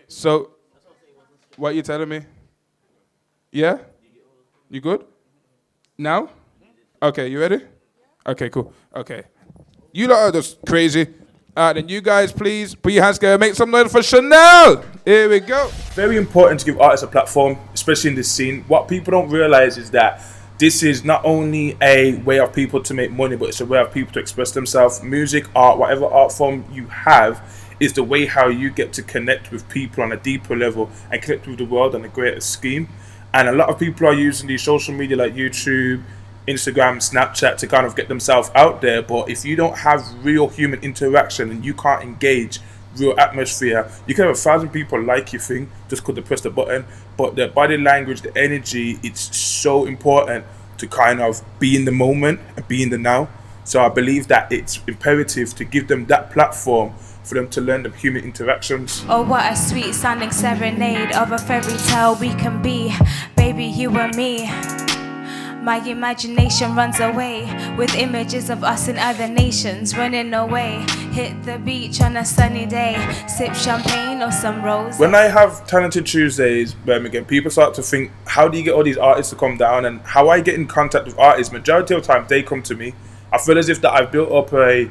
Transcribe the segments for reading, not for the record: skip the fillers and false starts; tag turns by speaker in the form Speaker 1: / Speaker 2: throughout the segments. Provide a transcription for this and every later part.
Speaker 1: So, what are you telling me? Yeah? You good? Now? Okay, you ready? Okay, cool. Okay. You lot are just crazy. Then you guys, please put your hands together, make some noise for Chanel. Here we go.
Speaker 2: Very important to give artists a platform, especially in this scene. What people don't realize is that this is not only a way of people to make money, but it's a way of people to express themselves. Music, art, whatever art form you have is the way how you get to connect with people on a deeper level and connect with the world on a greater scheme. And a lot of people are using these social media like YouTube, Instagram, Snapchat to kind of get themselves out there. But if you don't have real human interaction and you can't engage real atmosphere, you can have 1,000 people like your thing just because they press the button, but the body language, the energy, it's so important to kind of be in the moment and be in the now. So I believe that it's imperative to give them that platform for them to learn the human interactions.
Speaker 3: Oh, what a sweet sounding serenade of a fairy tale we can be, baby, you and me. My imagination runs away with images of us in other nations running away. Hit the beach on a sunny day, sip champagne or some rose.
Speaker 2: When I have Tallented Tuesdays, Birmingham, people start to think, how do you get all these artists to come down? And how I get in contact with artists, majority of the time they come to me. I feel as if that I've built up a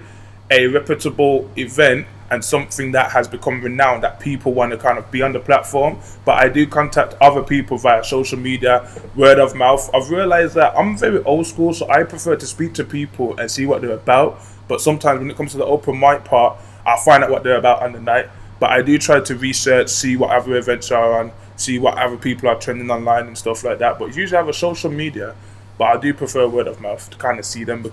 Speaker 2: reputable event and something that has become renowned, that people want to kind of be on the platform. But I do contact other people via social media, word of mouth. I've realized that I'm very old school, so I prefer to speak to people and see what they're about. But sometimes when it comes to the open mic part, I'll find out what they're about on the night. But I do try to research, see what other events are on, see what other people are trending online and stuff like that. But usually I have a social media, but I do prefer word of mouth to kind of see them,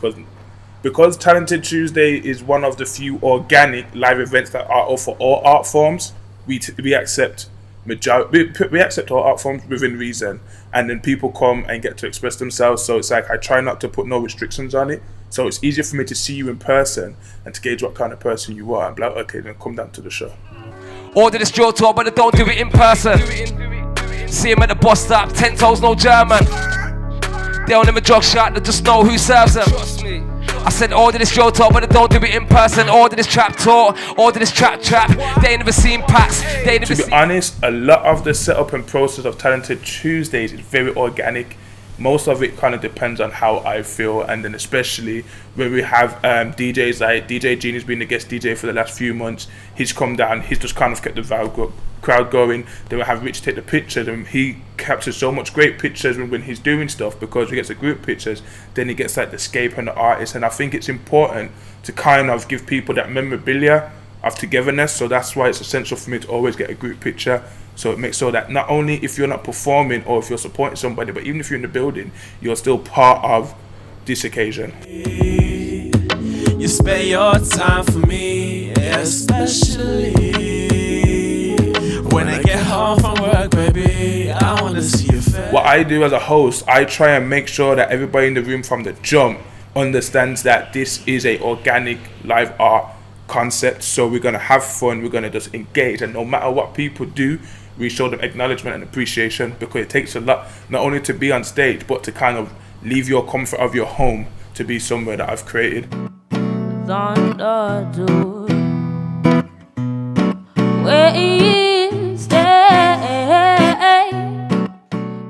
Speaker 2: because Tallented Tuesday is one of the few organic live events that are offer all art forms. We accept we accept all art forms within reason, and then people come and get to express themselves. So it's like I try not to put no restrictions on it. So it's easier for me to see you in person and to gauge what kind of person you are and be like, okay, then come down to the show.
Speaker 4: Order this drill tour, but don't do it in person. See him at the bus stop, 10 toes, no German. They don't never jog shot, they just know who serves them. I said order this drill tour, but don't do it in person. Order this trap tour, order this trap. They ain't never seen packs. They ain't never
Speaker 2: To be honest, a lot of the setup and process of Tallented Tuesdays is very organic. Most of it kind of depends on how I feel, and then especially when we have DJs like DJ Genie's been the guest DJ for the last few months. He's come down, he's just kind of kept the crowd going. Then we have Rich take the pictures, and he captures so much great pictures when he's doing stuff, because he gets the group pictures. Then he gets like the scape and the artist, and I think it's important to kind of give people that memorabilia of togetherness. So that's why it's essential for me to always get a group picture. So it makes sure that not only if you're not performing or if you're supporting somebody, but even if you're in the building, you're still part of this occasion.
Speaker 5: You spend your time for me, especially when I get home from work, baby. I want to see your face.
Speaker 2: What I do as a host, I try and make sure that everybody in the room from the jump understands that this is a organic live art concept. So we're going to have fun, we're going to just engage, and no matter what people do, we show them acknowledgement and appreciation, because it takes a lot not only to be on stage, but to kind of leave your comfort of your home to be somewhere that I've created.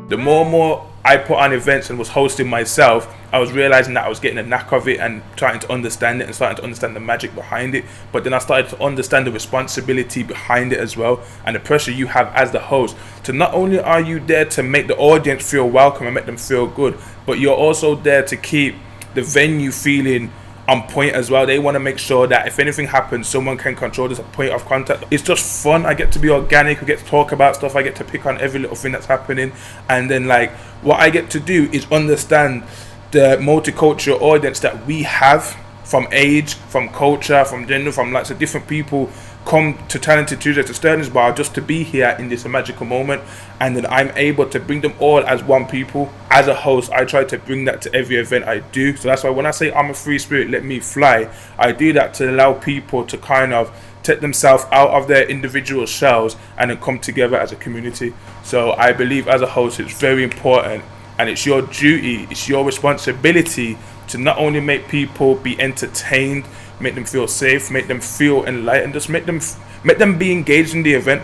Speaker 2: The more and more I put on events and was hosting myself, I was realizing that I was getting a knack of it and trying to understand it and starting to understand the magic behind it. But then I started to understand the responsibility behind it as well, and the pressure you have as the host to not only are you there to make the audience feel welcome and make them feel good, but you're also there to keep the venue feeling on point as well. They want to make sure that if anything happens, someone can control this point of contact. It's just fun. I get to be organic. We get to talk about stuff. I get to pick on every little thing that's happening. And then like what I get to do is understand the multicultural audience that we have, from age, from culture, from gender, from lots of different people come to Tallented Tuesday to Sterling's Bar just to be here in this magical moment. And then I'm able to bring them all as one people. As a host, I try to bring that to every event I do. So that's why when I say I'm a free spirit, let me fly, I do that to allow people to kind of take themselves out of their individual shells and then come together as a community. So I believe as a host, it's very important, and it's your duty, it's your responsibility to not only make people be entertained, make them feel safe, make them feel enlightened, just make them be engaged in the event.